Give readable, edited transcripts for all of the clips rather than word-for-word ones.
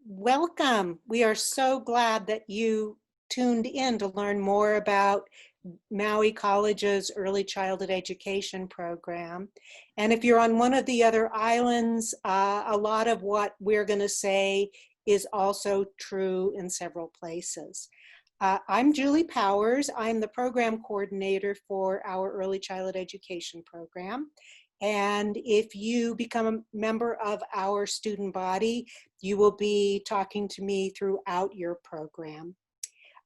Welcome. We are so glad that you tuned in to learn more about Maui College's Early Childhood Education program. And if you're on one of the other islands, a lot of what we're going to say is also true in several places. I'm Julie Powers. I'm the program coordinator for our Early Childhood Education program. And if you become a member of our student body, you will be talking to me throughout your program.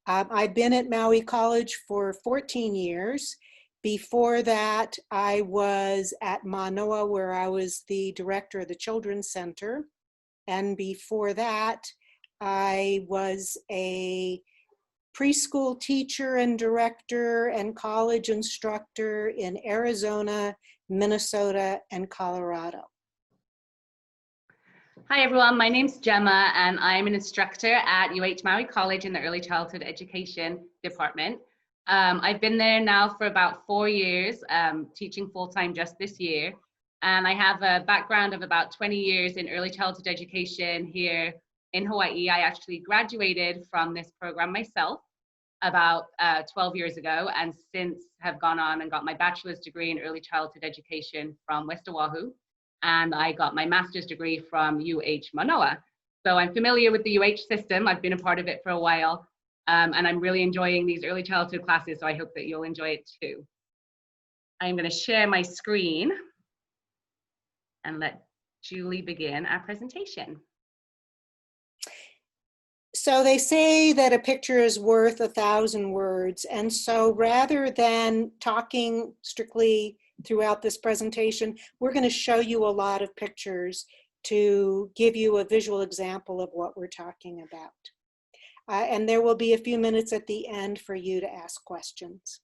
I've been at Maui College for 14 years. Before that, I was at Manoa, where I was the director of the Children's Center. And before that, I was a preschool teacher and director and college instructor in Arizona, Minnesota, and Colorado. Hi everyone, my name's Gemma and I'm an instructor at Hawaiʻi-Maui College in the Early Childhood Education Department. I've been there now for about 4 years, teaching full-time just this year. And I have a background of about 20 years in early childhood education here in Hawaii. I actually graduated from this program myself about 12 years ago, and since have gone on and got my bachelor's degree in early childhood education from West Oahu. And I got my master's degree from UH Manoa. So I'm familiar with the UH system. I've been a part of it for a while, and I'm really enjoying these early childhood classes, so I hope that you'll enjoy it too. I'm going to share my screen and let Julie begin our presentation. So they say that a picture is worth 1,000 words. And so rather than talking strictly throughout this presentation, we're going to show you a lot of pictures to give you a visual example of what we're talking about. And there will be a few minutes at the end for you to ask questions.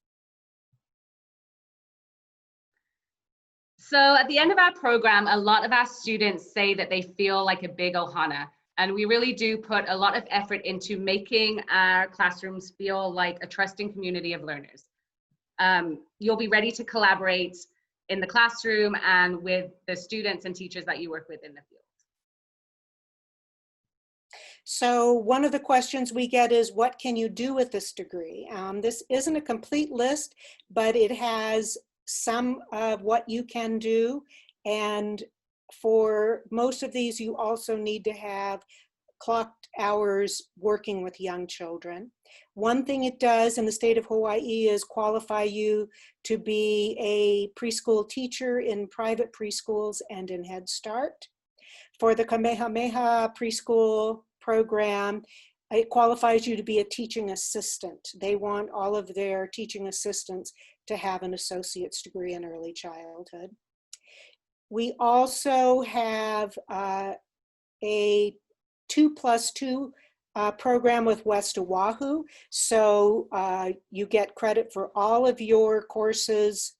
So at the end of our program, a lot of our students say that they feel like a big ohana. And we really do put a lot of effort into making our classrooms feel like a trusting community of learners. You'll be ready to collaborate in the classroom and with the students and teachers that you work with in the field. So one of the questions we get is, what can you do with this degree? This isn't a complete list, but it has some of what you can do. And for most of these, you also need to have clocked hours working with young children. One thing it does in the state of Hawaii is qualify you to be a preschool teacher in private preschools and in Head Start. For the Kamehameha preschool program, it qualifies you to be a teaching assistant. They want all of their teaching assistants to have an associate's degree in early childhood. We also have a 2+2 program with West Oahu. So you get credit for all of your courses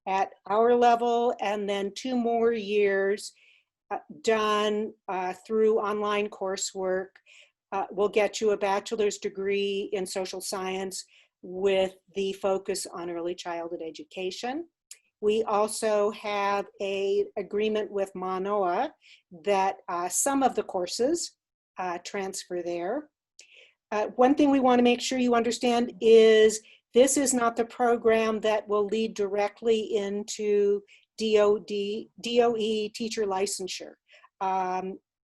at our level, and then 2 more years done through online coursework will get you a bachelor's degree in social science with the focus on early childhood education. We also have an agreement with Manoa that some of the courses transfer there. One thing we want to make sure you understand is this is not the program that will lead directly into DOE teacher licensure.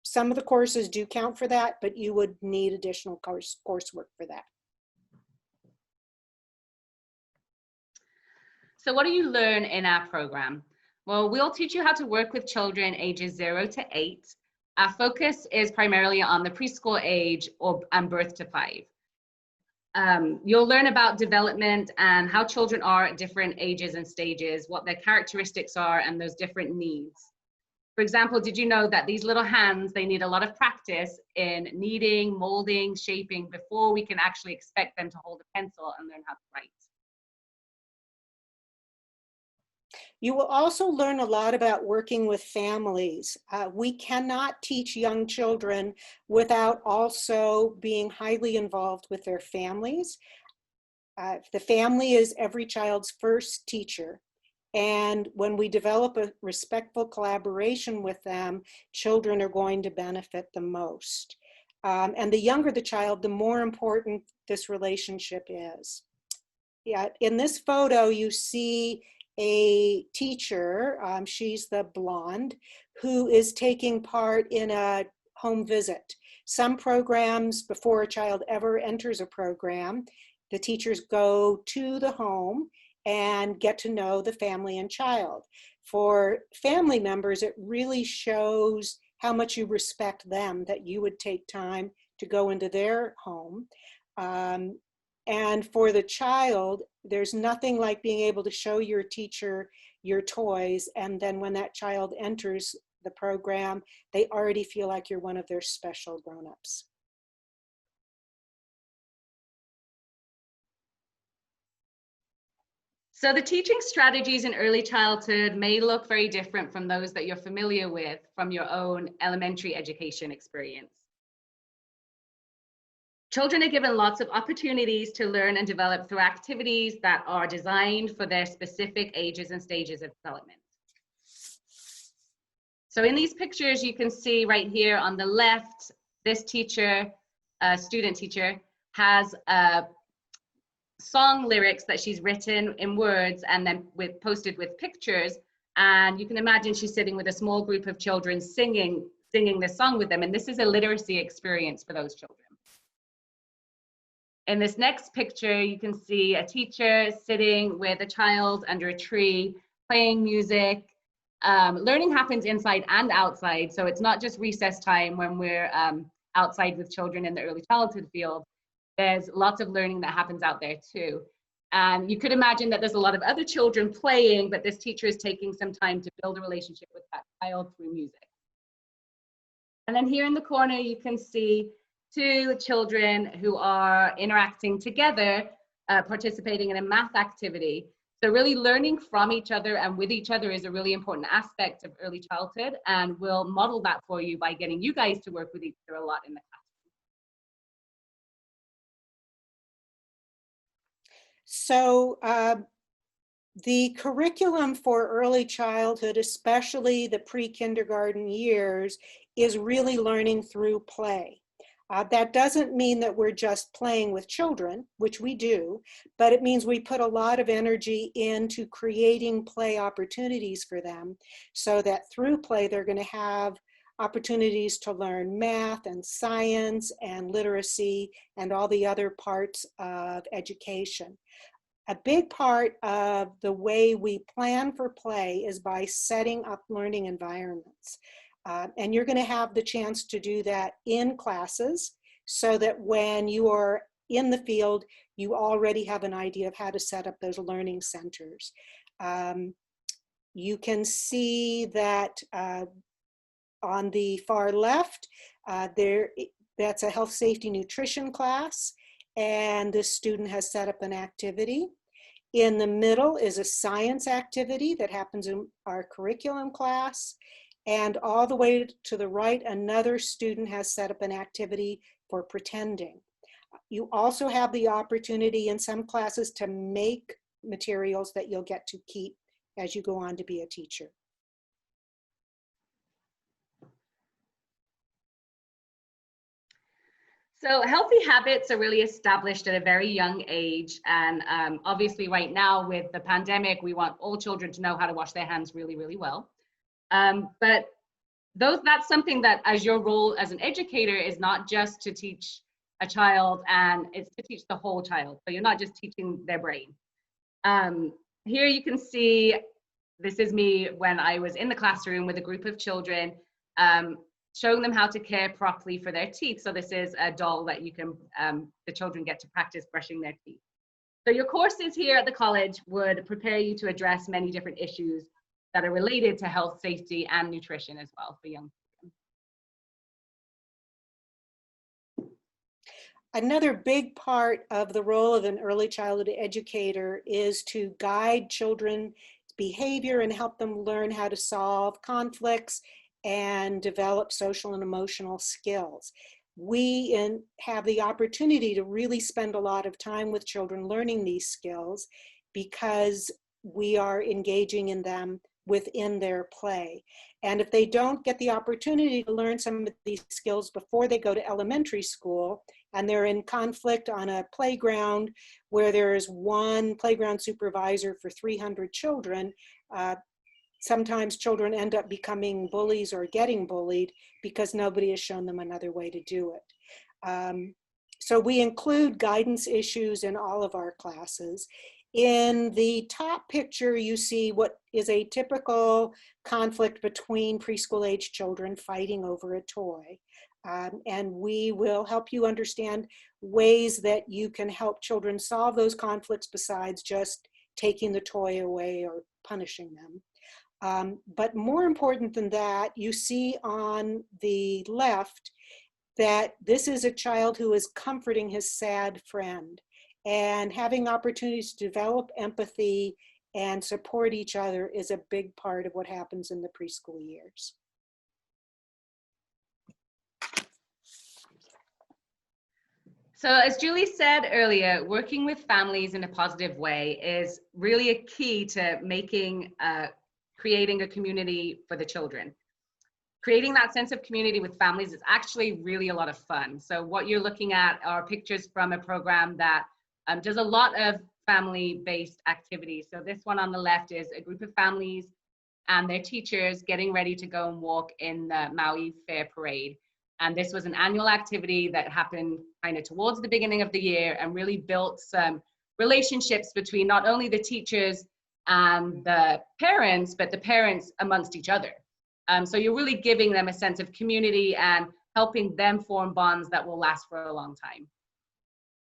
Some of the courses do count for that, but you would need additional coursework for that. So what do you learn in our program? Well, we'll teach you how to work with children ages 0 to 8. Our focus is primarily on the preschool age and birth to 5. You'll learn about development and how children are at different ages and stages, what their characteristics are, and those different needs. For example, did you know that these little hands, they need a lot of practice in kneading, molding, shaping before we can actually expect them to hold a pencil and learn how to write? You will also learn a lot about working with families. We cannot teach young children without also being highly involved with their families. The family is every child's first teacher. And when we develop a respectful collaboration with them, children are going to benefit the most. And the younger the child, the more important this relationship is. Yeah, in this photo, you see a teacher, she's the blonde, who is taking part in a home visit. Some programs, before a child ever enters a program, the teachers go to the home and get to know the family and child. For family members, it really shows how much you respect them, that you would take time to go into their home. And for the child, there's nothing like being able to show your teacher your toys, and then when that child enters the program, they already feel like you're one of their special grown-ups. So the teaching strategies in early childhood may look very different from those that you're familiar with from your own elementary education experience. Children are given lots of opportunities to learn and develop through activities that are designed for their specific ages and stages of development. So in these pictures, you can see right here on the left, this teacher, student teacher, has song lyrics that she's written in words and then posted with pictures. And you can imagine she's sitting with a small group of children singing this song with them. And this is a literacy experience for those children. In this next picture, you can see a teacher sitting with a child under a tree, playing music. Learning happens inside and outside. So it's not just recess time when we're outside with children in the early childhood field. There's lots of learning that happens out there too. And you could imagine that there's a lot of other children playing, but this teacher is taking some time to build a relationship with that child through music. And then here in the corner, you can see two children who are interacting together, participating in a math activity. So really learning from each other and with each other is a really important aspect of early childhood, and we'll model that for you by getting you guys to work with each other a lot in the class. So the curriculum for early childhood, especially the pre-kindergarten years, is really learning through play. That doesn't mean that we're just playing with children, which we do, but it means we put a lot of energy into creating play opportunities for them so that through play they're going to have opportunities to learn math and science and literacy and all the other parts of education. A big part of the way we plan for play is by setting up learning environments. And you're going to have the chance to do that in classes so that when you are in the field, you already have an idea of how to set up those learning centers. You can see that on the far left, that's a health, safety, nutrition class, and this student has set up an activity. In the middle is a science activity that happens in our curriculum class. And all the way to the right, another student has set up an activity for pretending. You also have the opportunity in some classes to make materials that you'll get to keep as you go on to be a teacher. So healthy habits are really established at a very young age. And obviously right now with the pandemic, we want all children to know how to wash their hands really, really well. But that's something that as your role as an educator is not just to teach a child, and it's to teach the whole child. So you're not just teaching their brain. Here you can see, this is me when I was in the classroom with a group of children, showing them how to care properly for their teeth. So this is a doll that you can, the children get to practice brushing their teeth. So your courses here at the college would prepare you to address many different issues that are related to health, safety, and nutrition as well for young children. Another big part of the role of an early childhood educator is to guide children's behavior and help them learn how to solve conflicts and develop social and emotional skills. We have the opportunity to really spend a lot of time with children learning these skills because we are engaging in them within their play. And if they don't get the opportunity to learn some of these skills before they go to elementary school, and they're in conflict on a playground where there is one playground supervisor for 300 children, sometimes children end up becoming bullies or getting bullied because nobody has shown them another way to do it. So we include guidance issues in all of our classes. In the top picture, you see what is a typical conflict between preschool age children fighting over a toy. And we will help you understand ways that you can help children solve those conflicts besides just taking the toy away or punishing them. But more important than that, you see on the left that this is a child who is comforting his sad friend, and having opportunities to develop empathy and support each other is a big part of what happens in the preschool years. So as Julie said earlier, working with families in a positive way is really a key to creating a community for the children. Creating that sense of community with families is actually really a lot of fun. So what you're looking at are pictures from a program that does a lot of family-based activities. So this one on the left is a group of families and their teachers getting ready to go and walk in the Maui Fair Parade. And this was an annual activity that happened kind of towards the beginning of the year and really built some relationships between not only the teachers and the parents, but the parents amongst each other. So you're really giving them a sense of community and helping them form bonds that will last for a long time.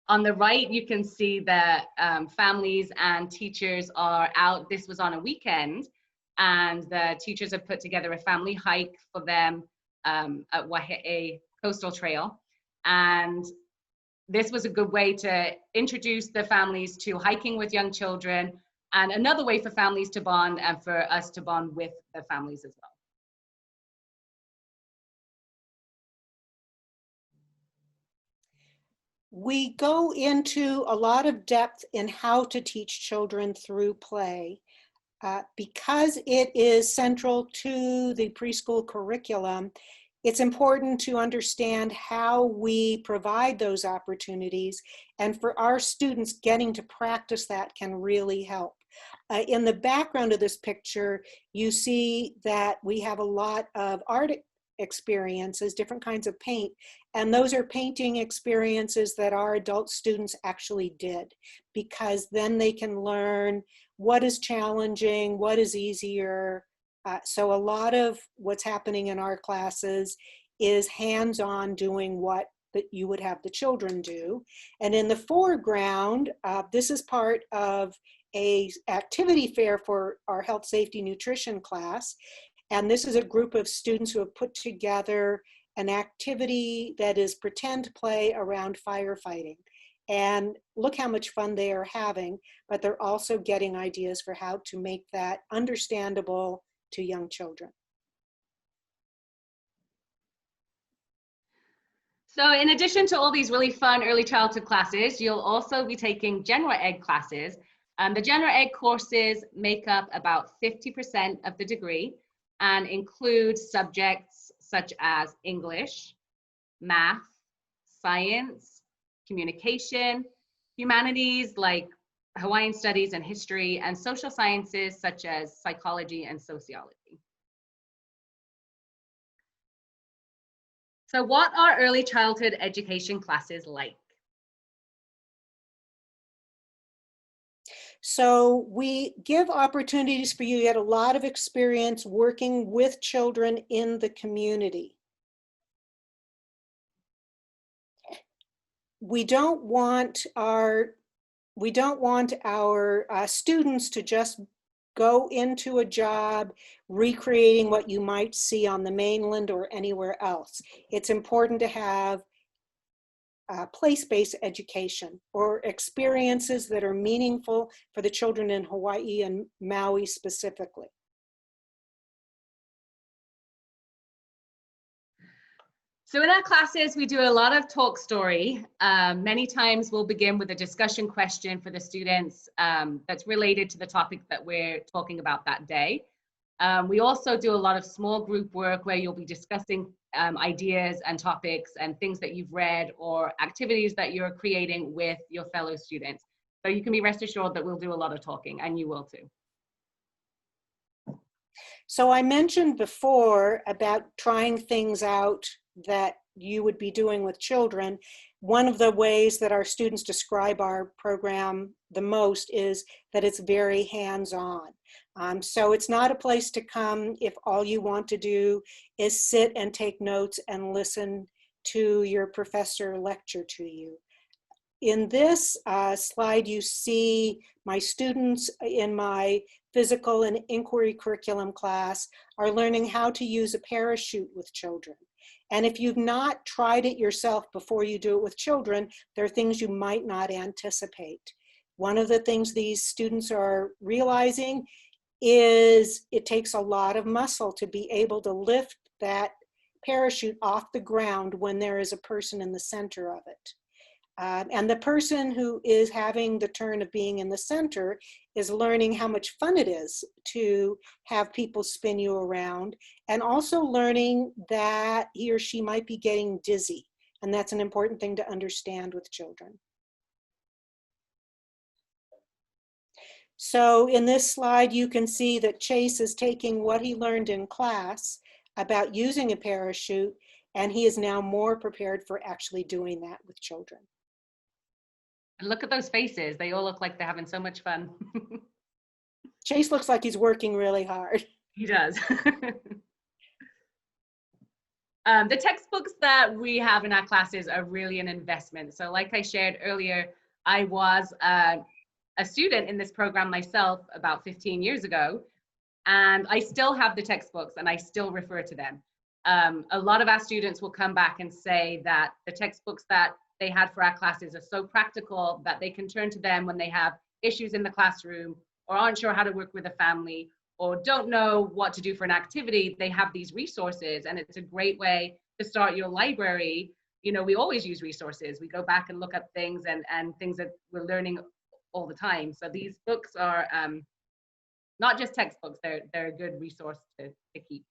On the right, you can see that families and teachers are out. This was on a weekend, and the teachers have put together a family hike for them at Waiʻi Coastal Trail. And this was a good way to introduce the families to hiking with young children, and another way for families to bond and for us to bond with the families as well. We go into a lot of depth in how to teach children through play. Because it is central to the preschool curriculum, it's important to understand how we provide those opportunities, and for our students, getting to practice that can really help. In the background of this picture, you see that we have a lot of art experiences, different kinds of paint, and those are painting experiences that our adult students actually did, because then they can learn what is challenging, what is easier. So a lot of what's happening in our classes is hands-on doing what that you would have the children do. And in the foreground, this is part of a activity fair for our health, safety, nutrition class. And this is a group of students who have put together an activity that is pretend play around firefighting. And look how much fun they are having, but they're also getting ideas for how to make that understandable to young children. So in addition to all these really fun early childhood classes, you'll also be taking general ed classes. The general ed courses make up about 50% of the degree and include subjects such as English, math, science, communication, humanities like Hawaiian studies and history, and social sciences such as psychology and sociology. So what are early childhood education classes like? So we give opportunities for you to get a lot of experience working with children in the community. We don't want our students to just go into a job recreating what you might see on the mainland or anywhere else. It's important to have place-based education or experiences that are meaningful for the children in Hawaii and Maui specifically. So in our classes, we do a lot of talk story. Many times we'll begin with a discussion question for the students that's related to the topic that we're talking about that day. We also do a lot of small group work where you'll be discussing ideas and topics and things that you've read or activities that you're creating with your fellow students. So you can be rest assured that we'll do a lot of talking, and you will too. So I mentioned before about trying things out that you would be doing with children. One of the ways that our students describe our program the most is that it's very hands-on. So it's not a place to come if all you want to do is sit and take notes and listen to your professor lecture to you. In this slide, you see my students in my physical and inquiry curriculum class are learning how to use a parachute with children. And if you've not tried it yourself before you do it with children, there are things you might not anticipate. One of the things these students are realizing is it takes a lot of muscle to be able to lift that parachute off the ground when there is a person in the center of it. And the person who is having the turn of being in the center is learning how much fun it is to have people spin you around, and also learning that he or she might be getting dizzy. And that's an important thing to understand with children. So in this slide, you can see that Chase is taking what he learned in class about using a parachute, and he is now more prepared for actually doing that with children. And look at those faces. They all look like they're having so much fun. Chase looks like he's working really hard. He does. The textbooks that we have in our classes are really an investment. So like I shared earlier, I was a student in this program myself about 15 years ago, and I still have the textbooks and I still refer to them. A lot of our students will come back and say that the textbooks that they had for our classes are so practical that they can turn to them when they have issues in the classroom or aren't sure how to work with a family or don't know what to do for an activity. They have these resources, and it's a great way to start your library. You know, we always use resources. We go back and look at things and things that we're learning all the time. So these books are not just textbooks, they're a good resource to keep.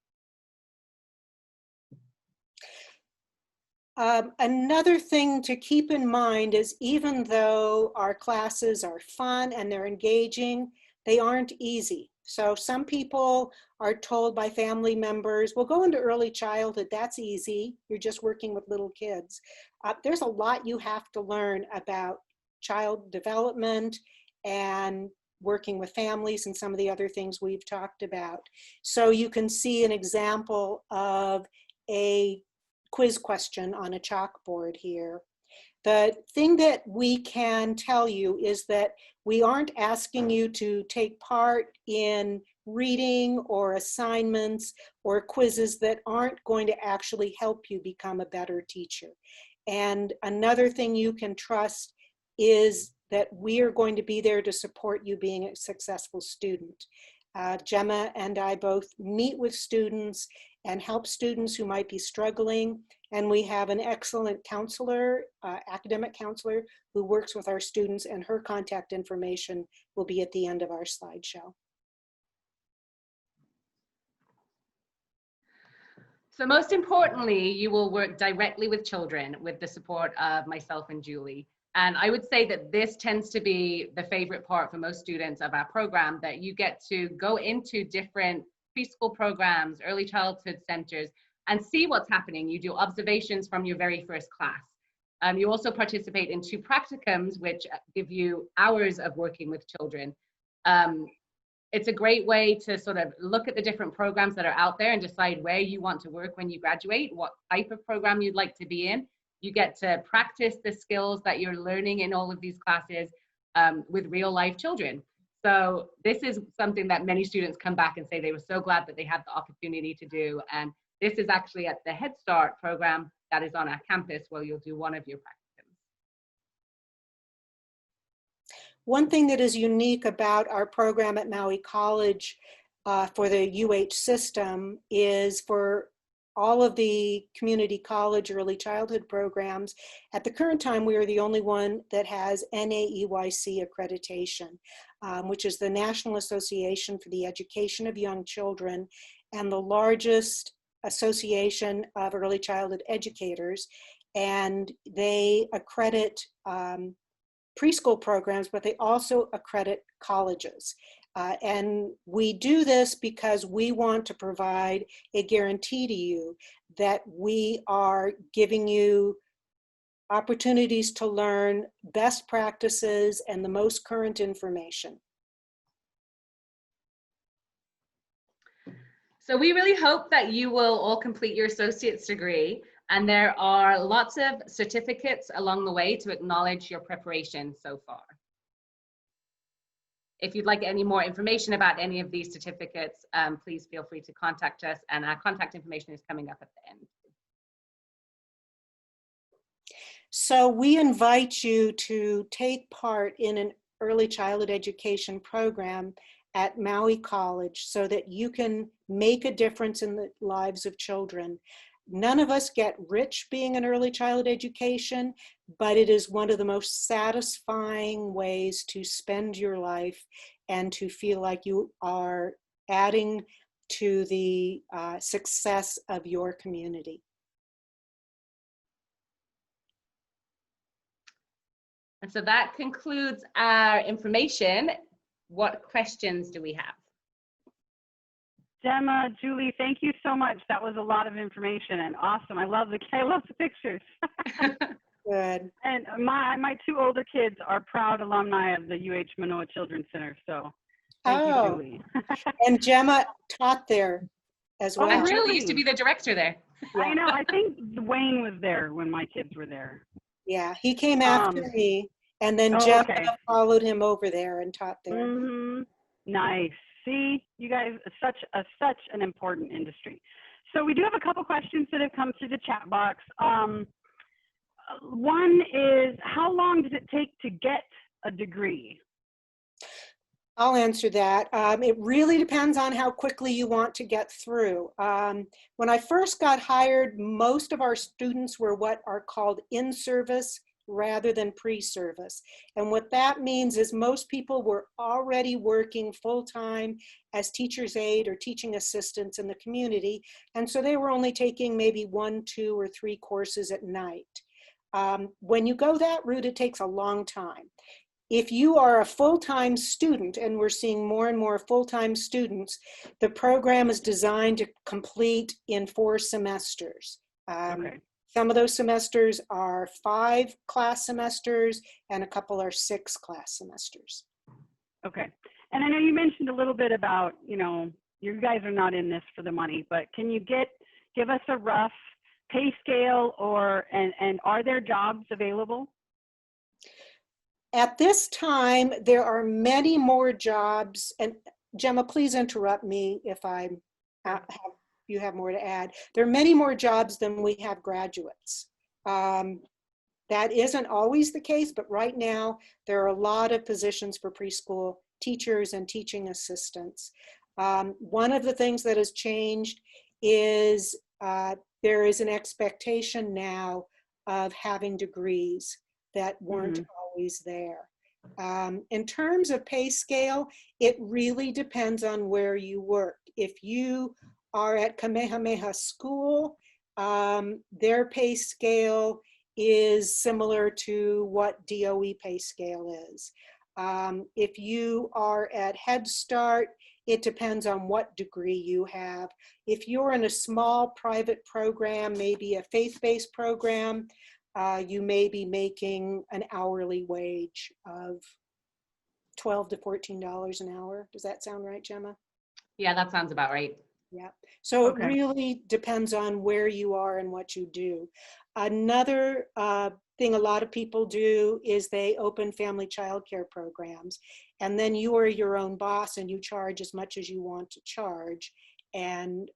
Another thing to keep in mind is even though our classes are fun and they're engaging, they aren't easy. So some people are told by family members, well, go into early childhood, that's easy. You're just working with little kids. There's a lot you have to learn about child development and working with families and some of the other things we've talked about. So you can see an example of a quiz question on a chalkboard here. The thing that we can tell you is that we aren't asking you to take part in reading or assignments or quizzes that aren't going to actually help you become a better teacher. And another thing you can trust is that we are going to be there to support you being a successful student. Gemma and I both meet with students and help students who might be struggling. And we have an excellent counselor, academic counselor, who works with our students, and her contact information will be at the end of our slideshow. So most importantly, you will work directly with children with the support of myself and Julie. And I would say that this tends to be the favorite part for most students of our program, that you get to go into different preschool programs, early childhood centers, and see what's happening. You do observations from your very first class. You also participate in 2 practicums, which give you hours of working with children. It's a great way to sort of look at the different programs that are out there and decide where you want to work when you graduate, what type of program you'd like to be in. You get to practice the skills that you're learning in all of these classes with real life children. So this is something that many students come back and say they were so glad that they had the opportunity to do. And this is actually at the Head Start program that is on our campus, where you'll do one of your practicums. One thing that is unique about our program at Maui College for the UH system is for all of the community college early childhood programs. At the current time, we are the only one that has NAEYC accreditation, which is the National Association for the Education of Young Children and the largest association of early childhood educators. And they accredit preschool programs, but they also accredit colleges. And we do this because we want to provide a guarantee to you that we are giving you opportunities to learn best practices and the most current information. So we really hope that you will all complete your associate's degree, and there are lots of certificates along the way to acknowledge your preparation so far. If you'd like any more information about any of these certificates, please feel free to contact us, and our contact information is coming up at the end. So we invite you to take part in an early childhood education program at Maui College so that you can make a difference in the lives of children. None of us get rich being in early childhood education, but it is one of the most satisfying ways to spend your life and to feel like you are adding to the success of your community. And so that concludes our information. What questions do we have? Gemma, Julie, thank you so much. That was a lot of information and awesome. I love the pictures. Good. And my two older kids are proud alumni of the UH Manoa Children's Center. So thank you, Julie. And Gemma taught there as well. And really? Julie used to be the director there. Yeah. I know. I think Wayne was there when my kids were there. Yeah, he came after me, and then Gemma followed him over there and taught there. Nice. See, you guys, such an important industry. So we do have a couple questions that have come through the chat box. One is, how long does it take to get a degree? I'll answer that. It really depends on how quickly you want to get through. When I first got hired, most of our students were what are called in-service rather than pre-service. And what that means is most people were already working full-time as teacher's aide or teaching assistants in the community. And so they were only taking maybe 1, 2, or 3 courses at night. When you go that route, it takes a long time. If you are a full-time student, and we're seeing more and more full-time students, the program is designed to complete in 4 semesters. Some of those semesters are 5 class semesters, and a couple are 6 class semesters. Okay. And I know you mentioned a little bit about, you guys are not in this for the money, but can you give us a rough pay scale and are there jobs available? At this time, there are many more jobs, and Gemma, please interrupt me if you have more to add. There are many more jobs than we have graduates. That isn't always the case, but right now there are a lot of positions for preschool teachers and teaching assistants. One of the things that has changed is there is an expectation now of having degrees that weren't always there. In terms of pay scale, it really depends on where you work. If you are at Kamehameha School, their pay scale is similar to what DOE pay scale is. If you are at Head Start, it depends on what degree you have. If you're in a small private program, maybe a faith-based program, you may be making an hourly wage of $12 to $14 an hour. Does that sound right, Gemma? Yeah, that sounds about right. Yeah. So it really depends on where you are and what you do. Another thing a lot of people do is they open family childcare programs, and then you are your own boss and you charge as much as you want to charge. And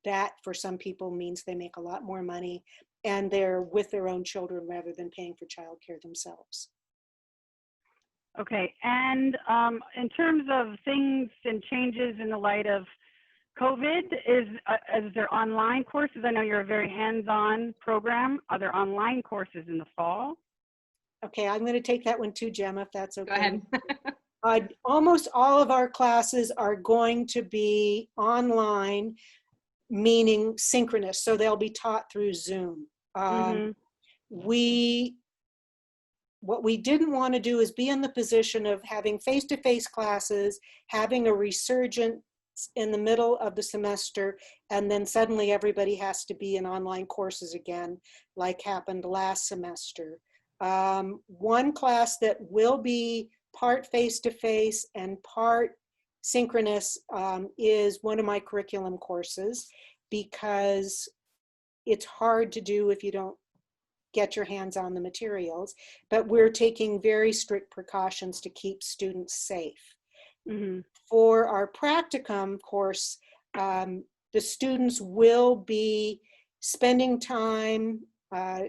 that for some people means they make a lot more money and they're with their own children rather than paying for childcare themselves. Okay, and in terms of things and changes in the light of COVID, is there online courses? I know you're a very hands-on program. Are there online courses in the fall? Okay, I'm going to take that one too, Gemma, if that's okay. Go ahead. Almost all of our classes are going to be online, meaning synchronous, so they'll be taught through Zoom. What we didn't want to do is be in the position of having face-to-face classes, having a resurgence in the middle of the semester, and then suddenly everybody has to be in online courses again, like happened last semester. One class that will be part face-to-face and part synchronous is one of my curriculum courses, because it's hard to do if you don't get your hands on the materials, but we're taking very strict precautions to keep students safe. For our practicum course, the students will be spending time,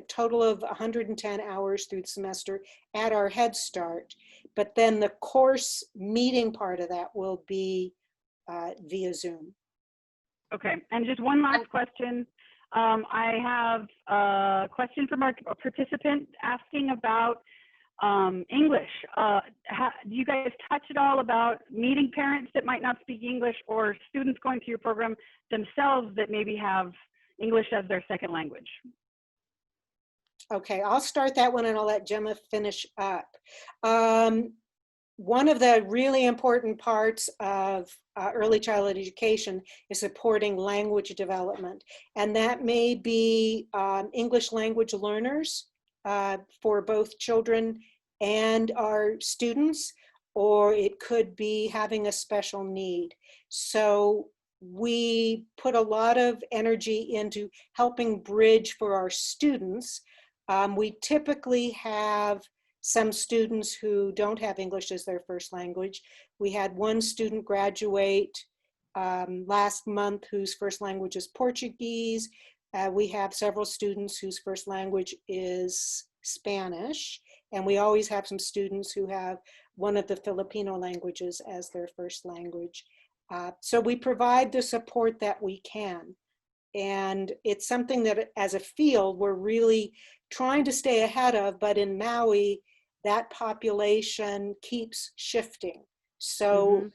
total of 110 hours through the semester at our Head Start, but then the course meeting part of that will be via Zoom. Okay, and just one last question. I have a question from our participant asking about English. Do you guys touch at all about meeting parents that might not speak English, or students going through your program themselves that maybe have English as their second language? Okay, I'll start that one and I'll let Gemma finish up. One of the really important parts of early childhood education is supporting language development. And that may be English language learners for both children and our students, or it could be having a special need. So we put a lot of energy into helping bridge for our students. We typically have some students who don't have English as their first language. We had one student graduate last month whose first language is Portuguese. We have several students whose first language is Spanish. And we always have some students who have one of the Filipino languages as their first language. So we provide the support that we can. And it's something that as a field, we're really trying to stay ahead of, but in Maui, that population keeps shifting. So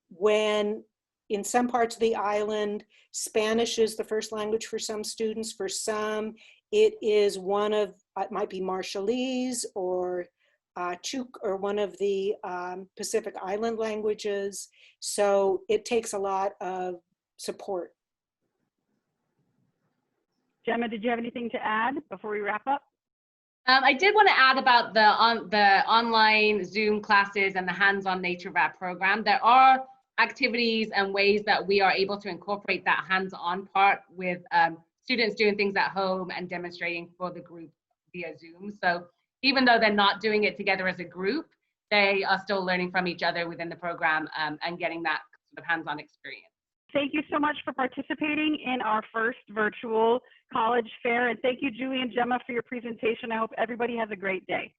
when in some parts of the island, Spanish is the first language for some students, for some, it is one of, it might be Marshallese or Chuk or one of the Pacific Island languages. So it takes a lot of support. Gemma, did you have anything to add before we wrap up? I did want to add about the online Zoom classes and the hands-on nature of our program. There are activities and ways that we are able to incorporate that hands-on part with students doing things at home and demonstrating for the group via Zoom. So even though they're not doing it together as a group, they are still learning from each other within the program and getting that sort of hands-on experience. Thank you so much for participating in our first virtual college fair. And thank you, Julie and Gemma, for your presentation. I hope everybody has a great day.